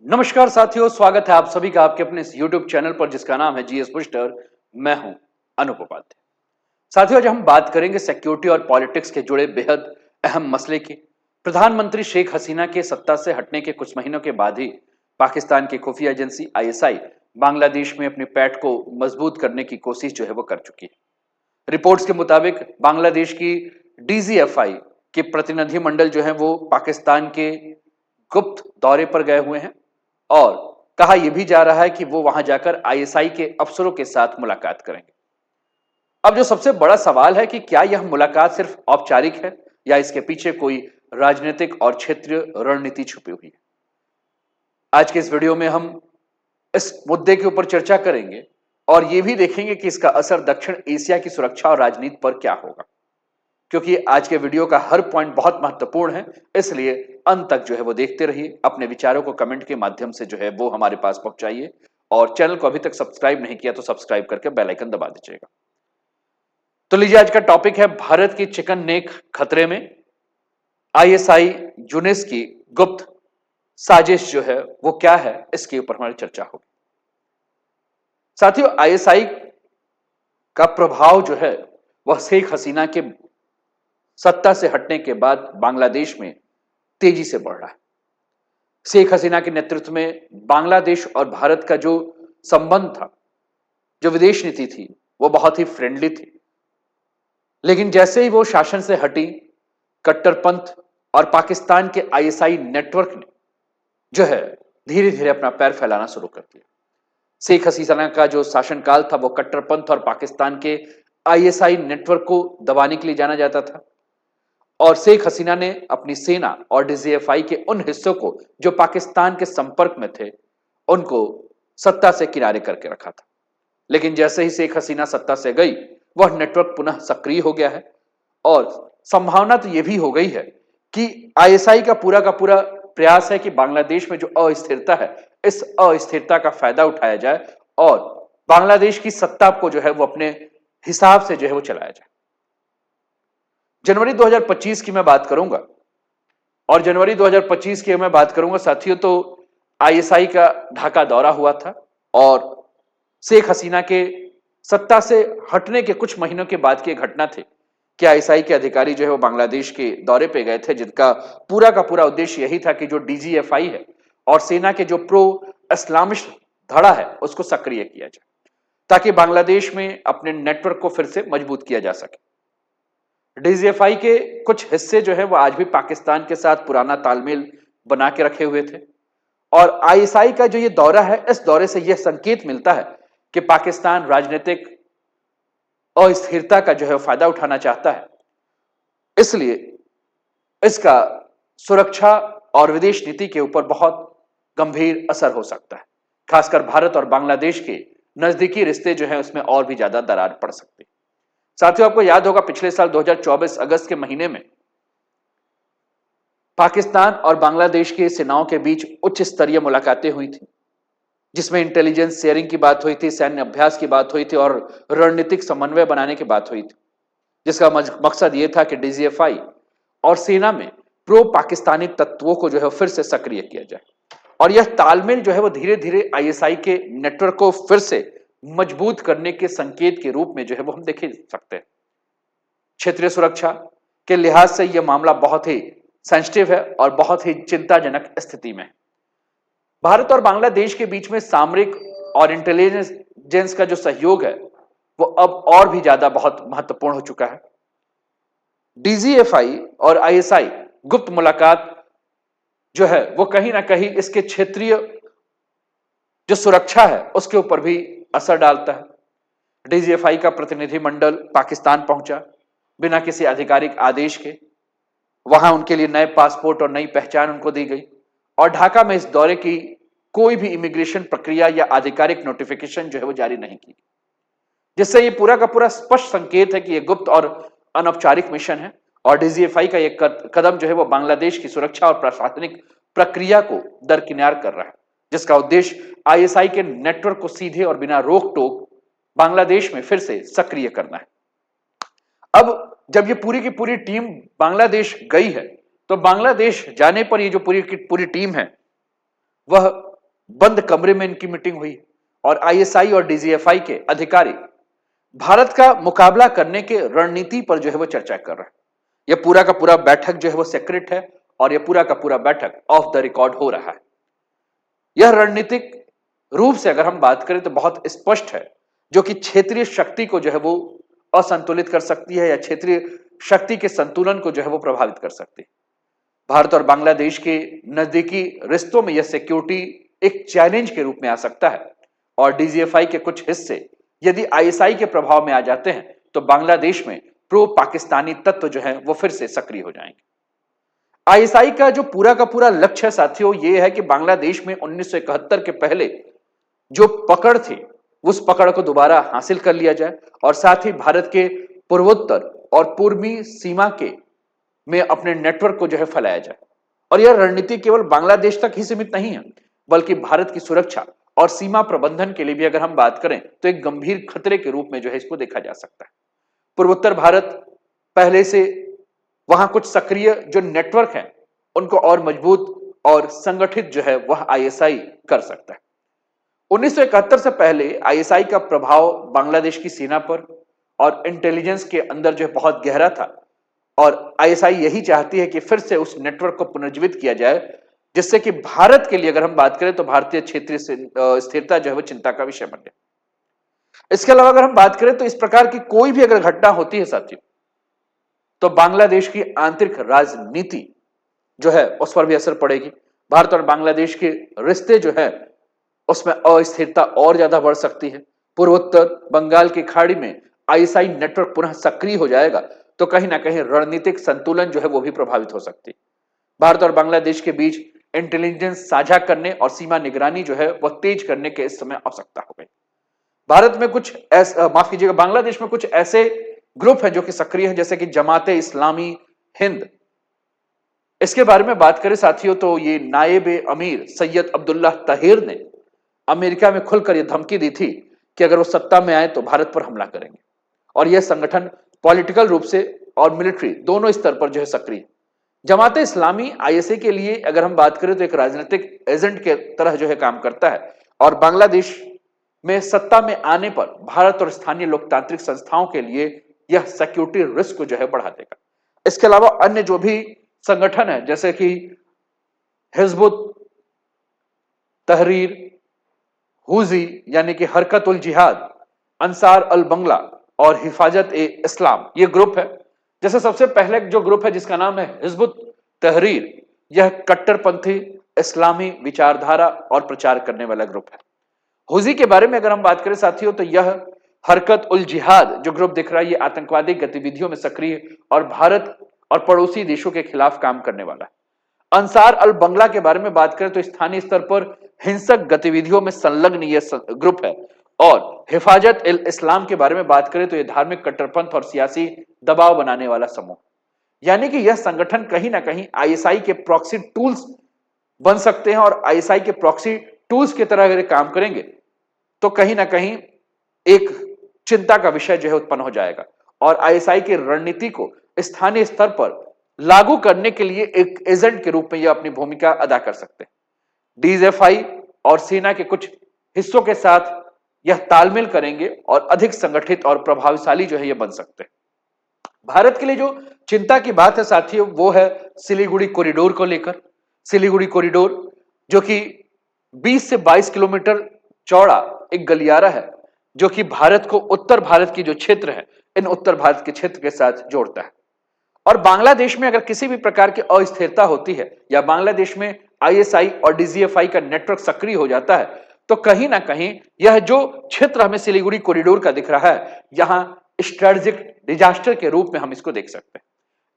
नमस्कार साथियों, स्वागत है आप सभी का आपके अपने इस YouTube चैनल पर जिसका नाम है जीएस बूस्टर। मैं हूं अनूप उपाध्याय। साथियों, आज हम बात करेंगे सिक्योरिटी और पॉलिटिक्स के जुड़े बेहद अहम मसले की। प्रधानमंत्री शेख हसीना के सत्ता से हटने के कुछ महीनों के बाद ही पाकिस्तान की खुफिया एजेंसी आईएसआई बांग्लादेश में अपनी पैठ को मजबूत करने की कोशिश जो है वो कर चुकी है। रिपोर्ट्स के मुताबिक बांग्लादेश की डीजीएफआई के प्रतिनिधिमंडल जो है वो पाकिस्तान के गुप्त दौरे पर गए हुए हैं और कहा यह भी जा रहा है कि वो वहां जाकर आईएसआई के अफसरों के साथ मुलाकात करेंगे। अब जो सबसे बड़ा सवाल है कि क्या यह मुलाकात सिर्फ औपचारिक है या इसके पीछे कोई राजनीतिक और क्षेत्रीय रणनीति छुपी हुई है। आज के इस वीडियो में हम इस मुद्दे के ऊपर चर्चा करेंगे और यह भी देखेंगे कि इसका असर दक्षिण एशिया की सुरक्षा और राजनीति पर क्या होगा। क्योंकि आज के वीडियो का हर पॉइंट बहुत महत्वपूर्ण है, इसलिए अंत तक जो है वो देखते रहिए। अपने विचारों को कमेंट के माध्यम से जो है वो हमारे पास पहुंचाइए और चैनल को अभी तक सब्सक्राइब नहीं किया तो सब्सक्राइब करके बेल आइकन दबा दीजिएगा। तो लीजिए, आज का टॉपिक है भारत की चिकन नेक खतरे में। आईएसआई यूनिस की गुप्त साजिश जो है वो क्या है, इसके ऊपर हमारी चर्चा होगी। साथियों, आईएसआई का प्रभाव जो है वह शेख हसीना के सत्ता से हटने के बाद बांग्लादेश में तेजी से बढ़ रहा है। शेख हसीना के नेतृत्व में बांग्लादेश और भारत का जो संबंध था, जो विदेश नीति थी, वो बहुत ही फ्रेंडली थी। लेकिन जैसे ही वो शासन से हटी, कट्टरपंथ और पाकिस्तान के आईएसआई नेटवर्क ने जो है धीरे धीरे अपना पैर फैलाना शुरू कर दिया। शेख हसीना का जो शासनकाल था वो कट्टरपंथ और पाकिस्तान के आईएसआई नेटवर्क को दबाने के लिए जाना जाता था और शेख हसीना ने अपनी सेना और डीजीएफआई के उन हिस्सों को जो पाकिस्तान के संपर्क में थे, उनको सत्ता से किनारे करके रखा था। लेकिन जैसे ही शेख हसीना सत्ता से गई, वह नेटवर्क पुनः सक्रिय हो गया है और संभावना तो यह भी हो गई है कि आईएसआई का पूरा प्रयास है कि बांग्लादेश में जो अस्थिरता है, इस अस्थिरता का फायदा उठाया जाए और बांग्लादेश की सत्ता को जो है वो अपने हिसाब से जो है वो चलाया जाए। जनवरी 2025 की मैं बात करूंगा और जनवरी 2025 की मैं बात करूंगा साथियों, तो आईएसआई का ढाका दौरा हुआ था और शेख हसीना के सत्ता से हटने के कुछ महीनों के बाद की घटना थी कि आईएसआई के अधिकारी जो है वो बांग्लादेश के दौरे पे गए थे, जिनका का पूरा उद्देश्य यही था कि जो डीजीएफआई है और सेना के जो प्रो इस्लामिस्ट धड़ा है उसको सक्रिय किया जाए ताकि बांग्लादेश में अपने नेटवर्क को फिर से मजबूत किया जा सके। डीजीएफआई के कुछ हिस्से जो है वो आज भी पाकिस्तान के साथ पुराना तालमेल बना के रखे हुए थे और आईएसआई का जो ये दौरा है, इस दौरे से यह संकेत मिलता है कि पाकिस्तान राजनीतिक अस्थिरता का जो है फायदा उठाना चाहता है। इसलिए इसका सुरक्षा और विदेश नीति के ऊपर बहुत गंभीर असर हो सकता है। खासकर भारत और बांग्लादेश के नजदीकी रिश्ते जो है उसमें और भी ज्यादा दरार पड़ सकती है। साथियों, आपको याद होगा पिछले साल 2024 अगस्त के महीने में पाकिस्तान और बांग्लादेश की सेनाओं के बीच उच्च स्तरीय मुलाकातें हुई थी, जिसमें इंटेलिजेंस शेयरिंग की बात हुई थी, सैन्य अभ्यास की बात हुई थी और रणनीतिक समन्वय बनाने की बात हुई थी, जिसका मकसद यह था कि डीजीएफआई और सेना में प्रो पाकिस्तानी तत्वों को जो है फिर से सक्रिय किया जाए और यह तालमेल जो है वो धीरे धीरे आईएसआई के नेटवर्क को फिर से मजबूत करने के संकेत के रूप में जो है वो हम देख सकते हैं। क्षेत्रीय सुरक्षा के लिहाज से यह मामला बहुत ही सेंसिटिव है और बहुत ही चिंताजनक स्थिति में है। भारत और बांग्लादेश के बीच में सामरिक और इंटेलिजेंस का जो सहयोग है वो अब और भी ज्यादा बहुत महत्वपूर्ण हो चुका है। डीजीएफआई और आईएसआई गुप्त मुलाकात जो है वो कहीं ना कहीं इसके क्षेत्रीय जो सुरक्षा है उसके ऊपर भी असर डालता है। डीजीएफआई का प्रतिनिधिमंडल पाकिस्तान पहुंचा बिना किसी आधिकारिक आदेश के। वहां उनके लिए नए पासपोर्ट और नई पहचान उनको दी गई और ढाका में इस दौरे की कोई भी इमिग्रेशन प्रक्रिया या आधिकारिक नोटिफिकेशन जो है वो जारी नहीं की, जिससे ये पूरा का पूरा स्पष्ट संकेत है कि यह गुप्त और अनौपचारिक मिशन है और डीजीएफआई का एक कदम जो है वो बांग्लादेश की सुरक्षा और प्रशासनिक प्रक्रिया को दरकिनार कर रहा है, जिसका उद्देश्य आईएसआई के नेटवर्क को सीधे और बिना रोक टोक बांग्लादेश में फिर से सक्रिय करना है। अब जब ये पूरी की पूरी टीम बांग्लादेश गई है, तो बांग्लादेश जाने पर ये जो पूरी की पूरी टीम है वह बंद कमरे में इनकी मीटिंग हुई और आईएसआई और डीजीएफआई के अधिकारी भारत का मुकाबला करने के रणनीति पर जो है वो चर्चा कर रहे हैं। यह पूरा का पूरा बैठक जो है वो सीक्रेट है और यह पूरा का पूरा बैठक ऑफ द रिकॉर्ड हो रहा है। यह रणनीतिक रूप से अगर हम बात करें तो बहुत स्पष्ट है, जो कि क्षेत्रीय शक्ति को जो है वो असंतुलित कर सकती है या क्षेत्रीय शक्ति के संतुलन को जो है वो प्रभावित कर सकती है। भारत और बांग्लादेश के नजदीकी रिश्तों में यह सिक्योरिटी एक चैलेंज के रूप में आ सकता है और डीजीएफआई के कुछ हिस्से यदि आईएसआई के प्रभाव में आ जाते हैं तो बांग्लादेश में प्रो पाकिस्तानी तत्व जो है वो फिर से सक्रिय हो जाएंगे। आईएसआई का जो पूरा का पूरा लक्ष्य साथियों ये है कि बांग्लादेश में 1971 के पहले जो पकड़ थी उस पकड़ को दोबारा हासिल कर लिया जाए और साथ ही भारत के पूर्वोत्तर और पूर्वी सीमा के में अपने नेटवर्क को जो है फैलाया जाए। और यह रणनीति केवल बांग्लादेश तक ही सीमित नहीं है, बल्कि भारत की सुरक्षा और सीमा प्रबंधन के लिए भी अगर हम बात करें तो एक गंभीर खतरे के रूप में जो है इसको देखा जा सकता है। पूर्वोत्तर भारत पहले से वहां कुछ सक्रिय जो नेटवर्क है उनको और मजबूत और संगठित जो है वह आईएसआई कर सकता है। 1971 से पहले आईएसआई का प्रभाव बांग्लादेश की सीमा पर और इंटेलिजेंस के अंदर जो है बहुत गहरा था और आईएसआई यही चाहती है कि फिर से उस नेटवर्क को पुनर्जीवित किया जाए, जिससे कि भारत के लिए अगर हम बात करें तो भारतीय क्षेत्रीय स्थिरता जो है वो चिंता का विषय बन जाए। इसके अलावा अगर हम बात करें तो इस प्रकार की कोई भी अगर घटना होती है साथियों तो बांग्लादेश की आंतरिक राजनीति जो है उस पर भी असर पड़ेगी। भारत और बांग्लादेश के रिश्ते जो है उसमें अस्थिरता और ज्यादा बढ़ सकती है। पूर्वोत्तर बंगाल की खाड़ी में आईएसआई नेटवर्क पुनः सक्रिय हो जाएगा तो कहीं ना कहीं रणनीतिक संतुलन जो है वो भी प्रभावित हो सकती है। भारत और बांग्लादेश के बीच इंटेलिजेंस साझा करने और सीमा निगरानी जो है वह तेज करने के इस समय आवश्यकता हो गई। भारत में कुछ माफ कीजिएगा, बांग्लादेश में कुछ ऐसे ग्रुप हैं जो कि सक्रिय हैं, जैसे कि जमाते इस्लामी हिंद। इसके बारे में बात करें साथियों तो ये नायब अमीर सैयद अब्दुल्लाह ताहिर ने अमेरिका में खुलकर यह धमकी दी थी कि अगर वो सत्ता में आए तो भारत पर हमला करेंगे। और यह संगठन पॉलिटिकल रूप से और मिलिट्री दोनों स्तर पर जो है सक्रिय। जमाते इस्लामी आईएसआई के लिए अगर हम बात करें तो एक राजनीतिक एजेंट के तरह जो है काम करता है और बांग्लादेश में सत्ता में आने पर भारत और स्थानीय लोकतांत्रिक संस्थाओं के लिए यह सिक्योरिटी रिस्क को जो है बढ़ा देगा। इसके अलावा अन्य जो भी संगठन है जैसे कि हिजबुत तहरीर, हुजी यानी कि हरकत उल जिहाद, अंसार अल बंगला और हिफाजत ए इस्लाम, ये ग्रुप है। जैसे सबसे पहले जो ग्रुप है जिसका नाम है हिजबुत तहरीर, यह कट्टरपंथी इस्लामी विचारधारा और प्रचार करने वाला ग्रुप है। हुजी के बारे में अगर हम बात करें साथियों तो यह हरकत उल जिहाद जो ग्रुप दिख रहा है ये आतंकवादी गतिविधियों में सक्रिय और भारत और पड़ोसी देशों के खिलाफ काम करने वाला है। अंसार अल बंगला के बारे में बात करें तो स्थानीय स्तर पर हिंसक गतिविधियों में संलग्न यह ग्रुप है। और हिफाजत इल इस्लाम के बारे में बात करें तो यह धार्मिक कट्टरपंथ और सियासी दबाव बनाने वाला समूह, यानी कि यह संगठन कहीं ना कहीं आईएसआई के प्रॉक्सी टूल्स बन सकते हैं और आईएसआई के प्रॉक्सी टूल्स की तरह अगर काम करेंगे तो कहीं ना कहीं एक चिंता का विषय जो है उत्पन्न हो जाएगा और आईएसआई की रणनीति को स्थानीय स्तर पर लागू करने के लिए एक एजेंट के रूप में यह अपनी भूमिका अदा कर सकते हैं। डीजीएफआई और सेना के कुछ हिस्सों के साथ यह तालमेल करेंगे और अधिक संगठित और प्रभावशाली जो है यह बन सकते हैं। भारत के लिए जो चिंता की बात है साथियों वो है सिलीगुड़ी कॉरिडोर को लेकर। सिलीगुड़ी कॉरिडोर जो कि 20 से 22 किलोमीटर चौड़ा एक गलियारा है जो कि भारत को उत्तर भारत की जो क्षेत्र है इन उत्तर भारत के क्षेत्र के साथ जोड़ता है। और बांग्लादेश में अगर किसी भी प्रकार की अस्थिरता होती है या बांग्लादेश में आईएसआई और डीजीएफआई का नेटवर्क सक्रिय हो जाता है तो कहीं ना कहीं यह जो क्षेत्र हमें सिलीगुड़ी कॉरिडोर का दिख रहा है यहां स्ट्रेटेजिक डिजास्टर के रूप में हम इसको देख सकते हैं।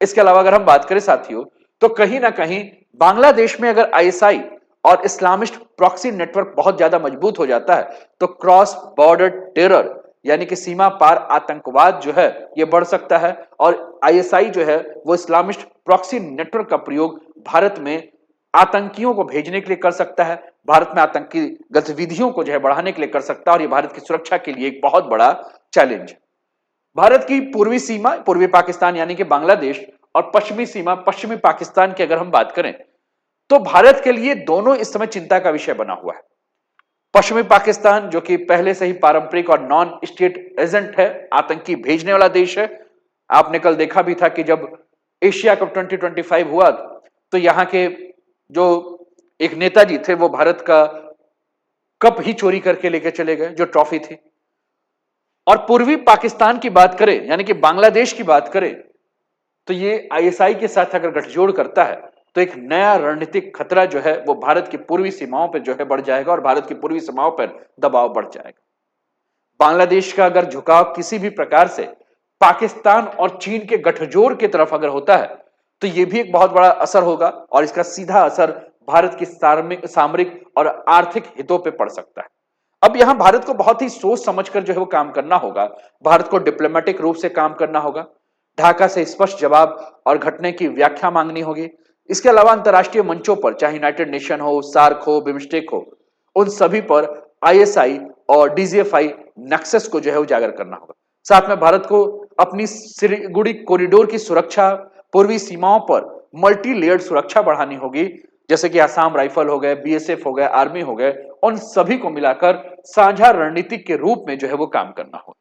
इसके अलावा अगर हम बात करें साथियों तो कहीं ना कहीं बांग्लादेश में अगर आईएसआई और इस्लामिस्ट प्रॉक्सी नेटवर्क बहुत ज्यादा मजबूत हो जाता है तो क्रॉस बॉर्डर टेरर यानी कि सीमा पार आतंकवाद जो है यह बढ़ सकता है और आईएसआई जो है वो इस्लामिस्ट प्रॉक्सी नेटवर्क का प्रयोग भारत में आतंकियों को भेजने के लिए कर सकता है, भारत में आतंकी गतिविधियों को जो है बढ़ाने के लिए कर सकता है और यह भारत की सुरक्षा के लिए एक बहुत बड़ा चैलेंज है। भारत की पूर्वी सीमा पूर्वी पाकिस्तान यानी कि बांग्लादेश और पश्चिमी सीमा पश्चिमी पाकिस्तान की अगर हम बात करें तो भारत के लिए दोनों इस समय चिंता का विषय बना हुआ है। पश्चिमी पाकिस्तान जो कि पहले से ही पारंपरिक और नॉन स्टेट एजेंट है, आतंकी भेजने वाला देश है। आपने कल देखा भी था कि जब एशिया कप 2025 हुआ तो यहां के जो एक नेताजी थे वो भारत का कप ही चोरी करके लेके चले गए, जो ट्रॉफी थी। और पूर्वी पाकिस्तान की बात करें, यानी कि बांग्लादेश की बात करें, तो ये आईएसआई के साथ अगर गठजोड़ करता है तो एक नया रणनीतिक खतरा जो है वो भारत की पूर्वी सीमाओं पर जो है बढ़ जाएगा और भारत की पूर्वी सीमाओं पर दबाव बढ़ जाएगा। बांग्लादेश का अगर झुकाव किसी भी प्रकार से पाकिस्तान और चीन के गठजोड़ की तरफ अगर होता है तो यह भी एक बहुत बड़ा असर होगा और इसका सीधा असर भारत की सामरिक और आर्थिक हितों पर पड़ सकता है। अब यहां भारत को बहुत ही सोच समझकर जो है वो काम करना होगा। भारत को डिप्लोमेटिक रूप से काम करना होगा, ढाका से स्पष्ट जवाब और घटने की व्याख्या मांगनी होगी। इसके अलावा अंतर्राष्ट्रीय मंचों पर, चाहे यूनाइटेड नेशन हो, सार्क हो, बिम्स्टेक हो, उन सभी पर आईएसआई और डीजीएफआई नेक्सस को जो है उजागर करना होगा। साथ में भारत को अपनी सिलीगुड़ी कॉरिडोर की सुरक्षा, पूर्वी सीमाओं पर मल्टी लेयर्ड सुरक्षा बढ़ानी होगी, जैसे कि आसाम राइफल हो गए, बीएसएफ हो गए, आर्मी हो गए, उन सभी को मिलाकर साझा रणनीतिक के रूप में जो है वो काम करना होगा।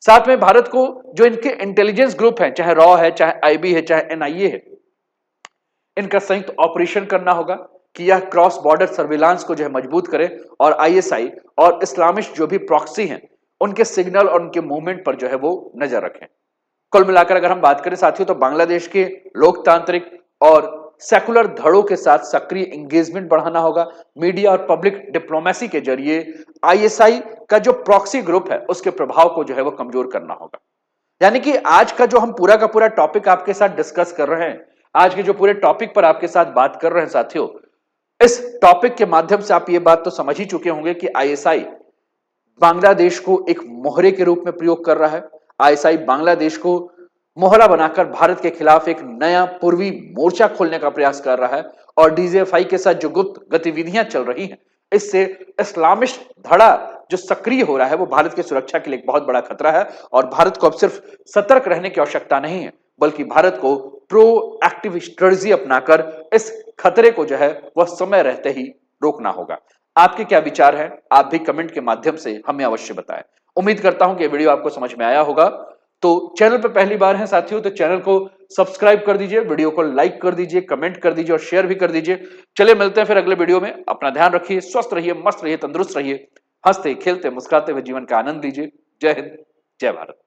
साथ में भारत को जो इनके इंटेलिजेंस ग्रुप है, चाहे रॉ है, चाहे आईबी है, चाहे एनआईए है, इनका संयुक्त ऑपरेशन करना होगा कि यह क्रॉस बॉर्डर सर्विलांस को जो है मजबूत करे और आईएसआई और इस्लामिस्ट जो भी प्रॉक्सी हैं उनके सिग्नल और उनके मूवमेंट पर जो है वो नजर रखें। कुल मिलाकर अगर हम बात करें साथियों तो बांग्लादेश के लोकतांत्रिक और सेकुलर धड़ों के साथ सक्रिय एंगेजमेंट बढ़ाना होगा। मीडिया और पब्लिक डिप्लोमेसी के जरिए आईएसआई का जो प्रॉक्सी ग्रुप है उसके प्रभाव को जो है वो कमजोर करना होगा। यानी कि आज का जो हम पूरा का पूरा टॉपिक आपके साथ डिस्कस कर रहे हैं, आज के जो पूरे टॉपिक पर आपके साथ बात कर रहे हैं साथियों, इस टॉपिक के माध्यम से आप ये बात तो समझ ही चुके होंगे कि आईएसआई बांग्लादेश को एक मोहरे के रूप में प्रयोग कर रहा है। आईएसआई बांग्लादेश को मोहरा बनाकर भारत के खिलाफ एक नया पूर्वी मोर्चा खोलने का प्रयास कर रहा है और डीजीएफआई के साथ जो गुप्त गतिविधियां चल रही हैं, इससे इस्लामिस्ट धड़ा जो सक्रिय हो रहा है वो भारत की सुरक्षा के लिए एक बहुत बड़ा खतरा है। और भारत को अब सिर्फ सतर्क रहने की आवश्यकता नहीं है, बल्कि भारत को प्रोएक्टिव स्ट्रेटजी अपनाकर इस खतरे को जो है वह समय रहते ही रोकना होगा। आपके क्या विचार हैं? आप भी कमेंट के माध्यम से हमें अवश्य बताएं। उम्मीद करता हूं कि ये वीडियो आपको समझ में आया होगा। तो चैनल पर पहली बार हैं साथियों तो चैनल को सब्सक्राइब कर दीजिए, वीडियो को लाइक कर दीजिए, कमेंट कर दीजिए और शेयर भी कर दीजिए। चलिए मिलते हैं फिर अगले वीडियो में। अपना ध्यान रखिए, स्वस्थ रहिए, मस्त रहिए, तंदुरुस्त रहिए, हंसते खेलते मुस्कुराते हुए जीवन का आनंद लीजिए। जय हिंद, जय भारत।